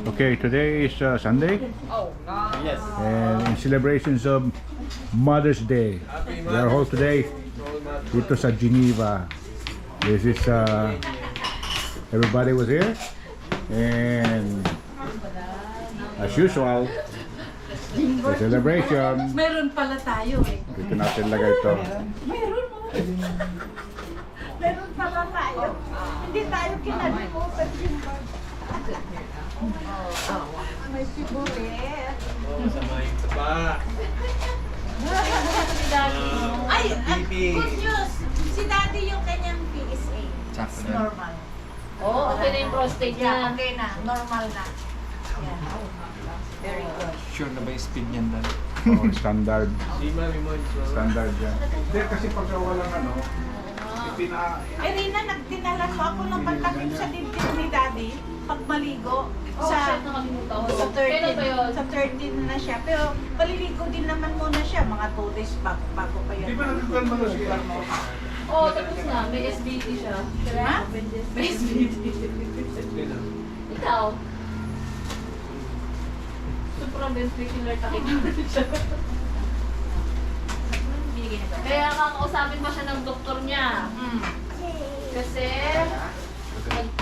Okay, today is Sunday, Yes. and in celebrations of Mother's Day, we are all today dito sa Geneva. This is everybody was here, and as usual, the celebration. Meron pala tayo eh. Dito natin lagay ito. Meron mo. Meron pala tayo. Hindi tayo kinalimutan yung may favorite. Sama yung taba. Ay, BP. good news. Si Daddy yung kanyang PSA. It's normal. Oh, okay na yung prostate Yeah, niya. okay na. Normal na. Yeah. Very good. Sure na ba yung speed niyan Dan? Oh, standard. Di mami mo. Standard yan. Hindi, kasi pagka walang Eh, Rina, nagdinala ko ako ng pantakip sa dibdib ni Daddy pag maligo. Oh, shit, nakalimutan ko. Sa 13. Kailan ba yun? Sa 13 na siya. Pero paliligo din naman muna siya. Mga 2 days bago pa yun. Di ba nagkakalma na siya? Oh, tapos na. May SBT siya. Ha? May SBT. Ikaw? Supraventricular tachycardia siya. Kaya kakausapin pa siya ng doktor niya. Kasi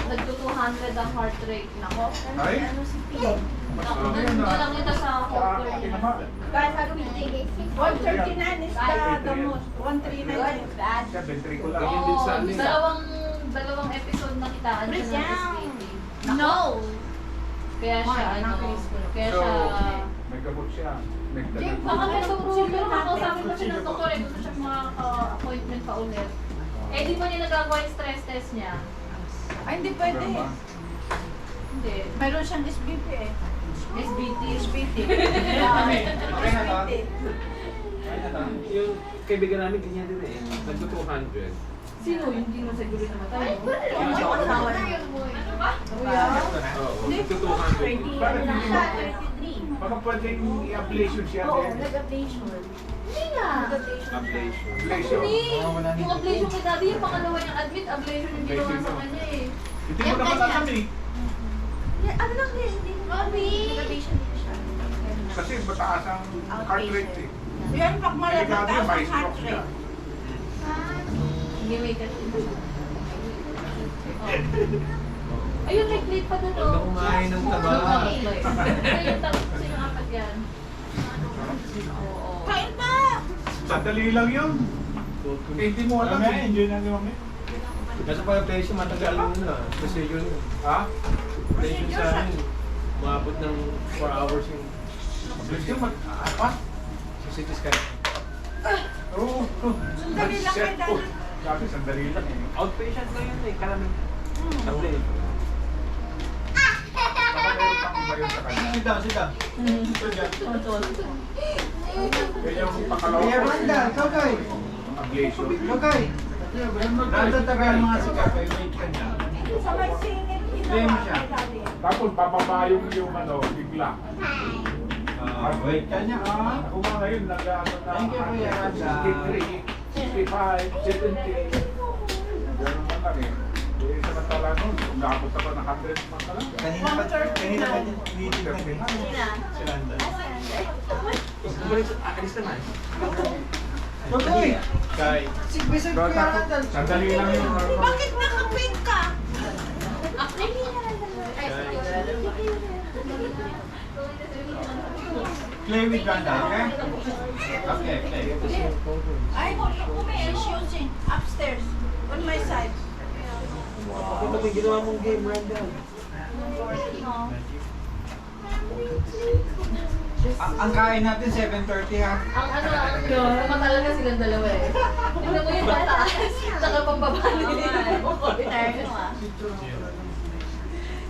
nagto-200 ang heart rate. Nako. Ay? Nako, nandito lang ito sa doctor niya. 139 is the most. 139 is bad. Ventricular. Oo, dalawang episode na kitaan siya ng SBT. No! Kaya siya, kaya So, siya... may gamot siya. Baka may doktor, pero kakausapin pa siya ng doktor eh. Gusto siya mga-appointment pa ulit. Eh, di pa niya nagagawa yung stress test niya. Ay, hindi pwede. Hindi. Mayroon siyang SBP eh. SBT. SBT. Yung kaibigan namin, ganyan din eh. Nagto-200. Sino? Yung hindi mo siguro namatay. Oo, nagto-200. Baka pwedeng i-ablation siya. Hindi nga. Ablation. Hindi. Yung ablation kay Daddy, yung pangalawa niyang admit, ablation yung ginawa sa kanya eh. Hindi mo naman alam eh. Ano lang din? Mami! Kasi mataas ang heart rate eh. Yan, pag Delikado malataas yung may ang heart stroke siya. rate. Hindi, may kasi. Ayun, may plate pa doon. Huwag na kumain ng taba. Kasi yung apat yan. Oo. Kain na! Sandali lang yun. Eh, hindi mo alam eh. Enjoy na naman eh. Kasi pag patient matagal yun na. Kasi yun. Ha? Patient sa amin. Umabot ng 4 hours yung Ablation apa? CT scan. Oo. Sandali lang kay Daddy. Sabi, sandali lang eh. Outpatient na yun eh. Kalamig. Sabi. Baka meron pang iba yun sa kanya. Sida. Yan yung pangalawa. Kaya Randa, Kagay. Ablation. Kagay. Nandatabi ang mga sikap. May wait ka niya. Sa may singit, Blame ginawa siya. kay Daddy. Tapos bababa yung bigla. Wait ka niya ah. Ako nga ngayon, nag-ano na. Thank you, Kuya Randa. 63, 65, 70. Ganun man lang eh. Eh, samantala nun, umabot ako ng 100 man lang. Kanina pa tinitignan eh. Si Randa. Alis naman. Kagay. Kay. Bisag Kuya Randa. Sandali lang yun. Bakit nakapink ka? Play with Randa, okay? Okay, play. Ay, she's using upstairs on my side. Bakit ba yung ginawa mong game, Randa? Ang kain natin 7:30 ha. Ang matala na silang dalawa eh. Tignan mo yung pataas, saka pambaba nila.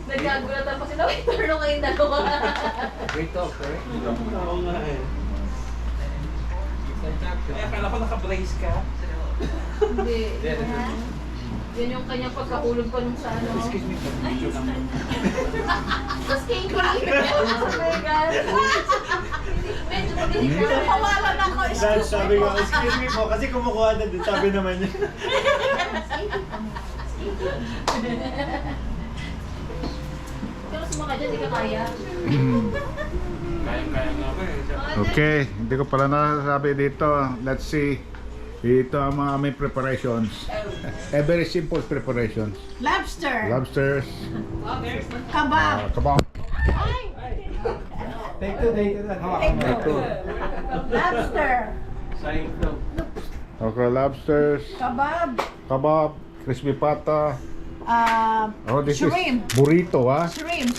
Nagkagulatan pa sila, wait, turno kayong dalawa. Great talk, right? Oo nga eh. Kaya akala ko naka-brace ka. Hindi. Yan yung kanyang pagkahulog pa nung sa ano. Excuse me, video lang. Tapos kay Frank. Oh my God. Medyo madinig Pawalan ako. Dad, sabi ko, excuse me po, kasi kumukuha na din, sabi naman niya. ka dyan, di ka kaya. Kayang-kaya nga ba eh. Okay, hindi ko pala nasasabi dito. Let's see. Dito ang mga aming preparations. Very simple preparations. Lobster. Lobsters, Kabab. kabang. Take two. Lobster. Sayang daw. Okay, lobsters, Kabab. kabab, crispy pata. Oh, this Shrimp. is burrito, ha? Shrimp.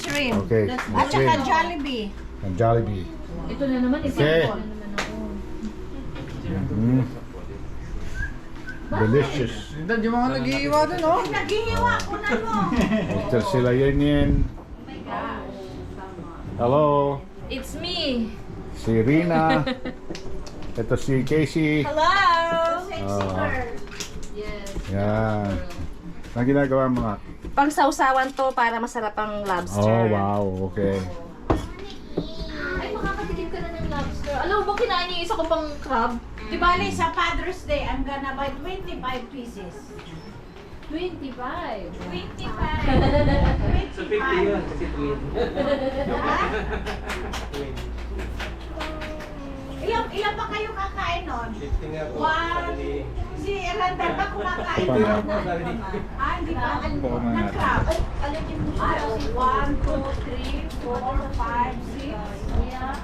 Okay. At saka Shrimp. Jollibee. And Jollibee. Ito na naman, Okay. na naman ako. Mm. Delicious. Dad, yung mga nag-iiwa dun, oh. Naghihiwa ko na no. Mr. Sila Yen. Hello. It's me! Si Rina. Ito si Casey. Hello. Sexy Ah. girl. Yes. Yan. Ang ginagawa mo nga? Pang sausawan to para masarap ang lobster. Oh, wow. Okay. Ay, makakatikim ka na ng lobster. Alam mo ba kinain niyo yung isa ko pang crab? Di bali, sa Father's Day, I'm gonna buy 25 pieces. 25. 25. Sa 50 yun, kasi twin. Ilan ba kayo kakain nun? 50 nga po. One. Si Randall ba kumakain Paano? nun? Hindi ba? Ng crab. Ay, alagyan mo siya. 1, 2, 3, 4, 5, 6, Yeah.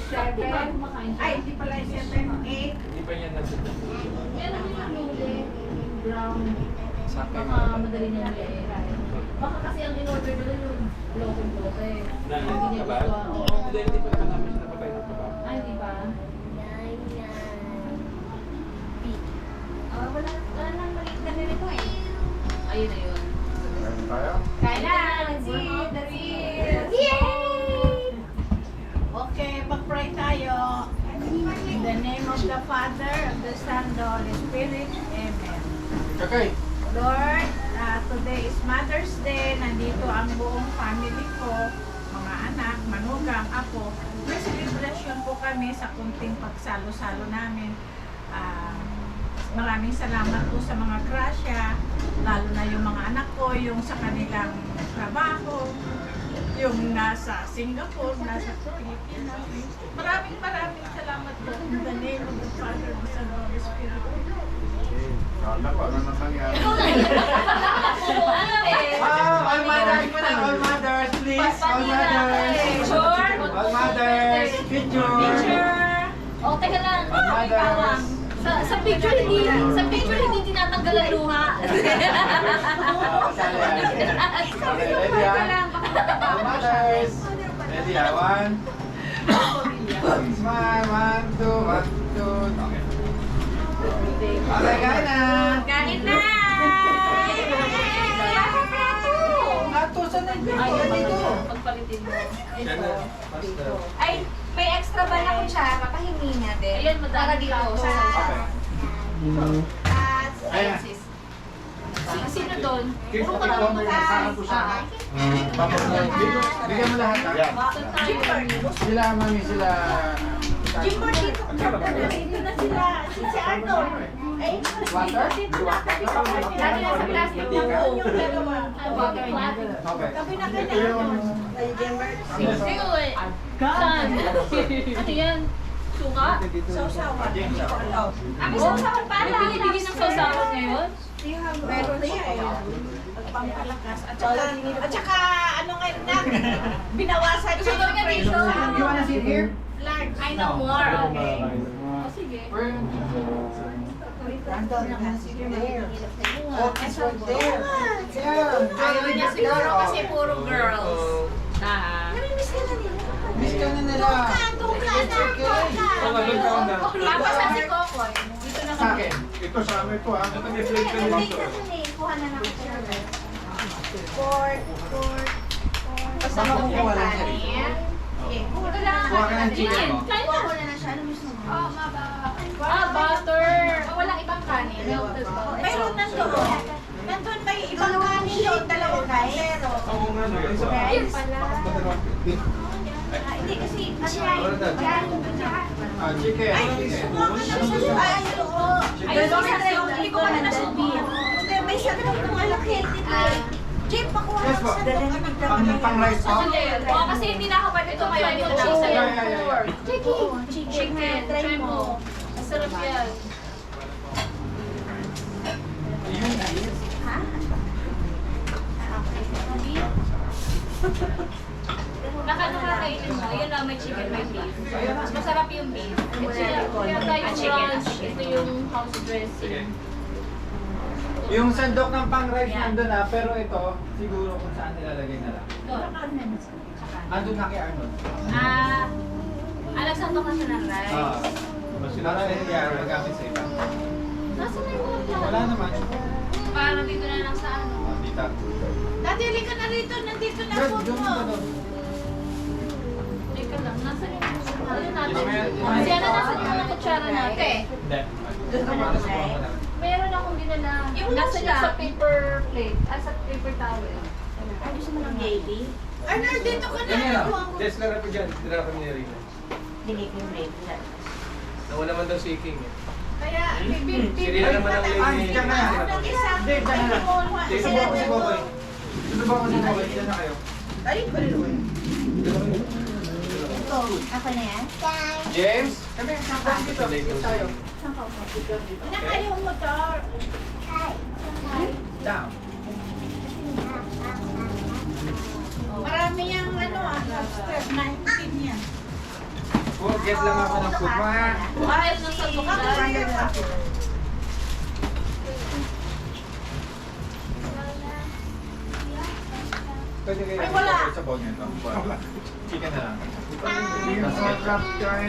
7. Kumakain siya. Ay, hindi pala 7, 8. Hindi pa yan nasa Meron din yung luli. Yung brown. Baka madali niya nila Baka kasi ang in-order nila yung loke-loke. Hindi niya kabab? gusto. Oo. Hindi pa namin siya napatay ng kabab. Ay, di ba? Wala nang maliit na nilito eh. Ayun na yun. Kain na! That's it! Okay, mag-pray tayo. In the name of the Father, of the Son, the Holy Spirit. Amen. Okay. Lord, today is Mother's Day. Nandito ang buong family ko, mga anak, manugang, ako. May celebration po kami sa kunting pagsalo-salo namin. Maraming salamat po sa mga grasya, lalo na yung mga anak ko, yung sa kanilang trabaho, yung nasa Singapore, nasa Pilipinas. Maraming salamat po. In the name of the Father, the Son, and the Holy Spirit. Kala ko, ano nang nangyari? All mothers muna, all mothers, please. All mothers. Sure? All mothers. Picture. Picture! Oh, teka lang. All mothers. Sa picture hindi tinatanggal ang luha. Ready, all mothers. Ready, one. Smile, 1, 2, 1, 2. Okay. Okay, kain na. Kain na! Plato, saan na yung Ayun, dito? pagpalitin mo. Dito. Ay, may extra ba na kutsara? Pahingi natin. Ayan, madami Para dito. plato. Sa... Ayan. Sis. Sino doon? Puro Puro ka lang doon. Bigyan mo lahat. Sila, mami, sila. Jimbo, dito na sila. Si Arnold. Ay, Water? Lagi nasa plastic yung yung dalawa. Okay. Kami na Ito kanya. yung... Sige, uwi. Saan? Ano yan? Suka? Sausawa. Hindi ko alam. Ang sausawan pa? May binibigyan ng sausawan ngayon? Meron siya eh. Pagpampalakas. At saka, ano ngayon na, binawasan Gusto ko nga dito. You wanna sit here? Large. I know more. Okay. Oh, sige. Oh, it's right there. Ayaw niya siguro kasi puro girls. Miss ka na nila. It's okay. Papasan si Kokoy. Dito na Sa akin. Ito sa amin ito, ha? Ito may flake ka dito. Kuha na lang ako. Pork. Kasama ko kuha lang siya. Kuha ka ng chicken mo. Kain na. na siya. Ano gusto mo? Butter. Walang ibang kanin. Melted butter. Mayroon nandun. Nandun may ibang kanin doon. Dalawang kaldero. Oo nga, no? Isa. Ayun pala. Hindi kasi, Ah, chicken. ay, sumuha ka na sa ay, oo. Ay, sorry, hindi ko pa na nasubi. Hindi, may sarap ng malaki. Jeep, pakuha Yes ng po. sandok. Pang rice po. Oo, kasi hindi na ako pwede ito ngayon. Ito lang sa yung pork. Chicken. Try mo. Masarap yan. Ha? Nakakainin mo. Yun lang, may chicken, may beef. Mas masarap yung beef. Kaya tayo brunch. Ito yung house dressing. Yung sandok ng pang-rice nandun na, pero ito, siguro kung saan nilalagay na lang. Andun na kay Arnold. Nagsantok na siya ng rice. Para kaya nagamit sa iba. Nasaan na yung mga plato? Wala naman. Parang dito na lang sa ano. Dito. Dadili ka na rito, nandito na Brad, food yung mo. ano? Teka lang, nasaan yung ano natin? Yes, Kasi ano nasa yung mga kutsara natin? Hindi. Para sa mga lang. Meron akong dinala. Yung nasa lunch yung sa lang. paper plate. Sa paper towel. Ay, gusto mo ng baby? Arnold, dito ka na. Yan lang. Kuha ko. Tesla rap dyan. Tira kami ni Rina. Binigay yung baby. Nawala man daw si King eh. Kaya, Si Rina naman ang lady. Diyan na yan. Ang isa, Hindi, diyan na lang. Susubo ko si Boboy. Susubo ko si Boboy. Diyan na kayo. Ito, ako na yan? James? Kami, saan dito? Tayo. Nakaya yung motor. Down. Marami yung stress na itin yan. Get lang ako ng food. Mga Ayaw ng sabok na. pwede kayo Ay, wala. sa bowl nito. Chicken na lang. Chicken.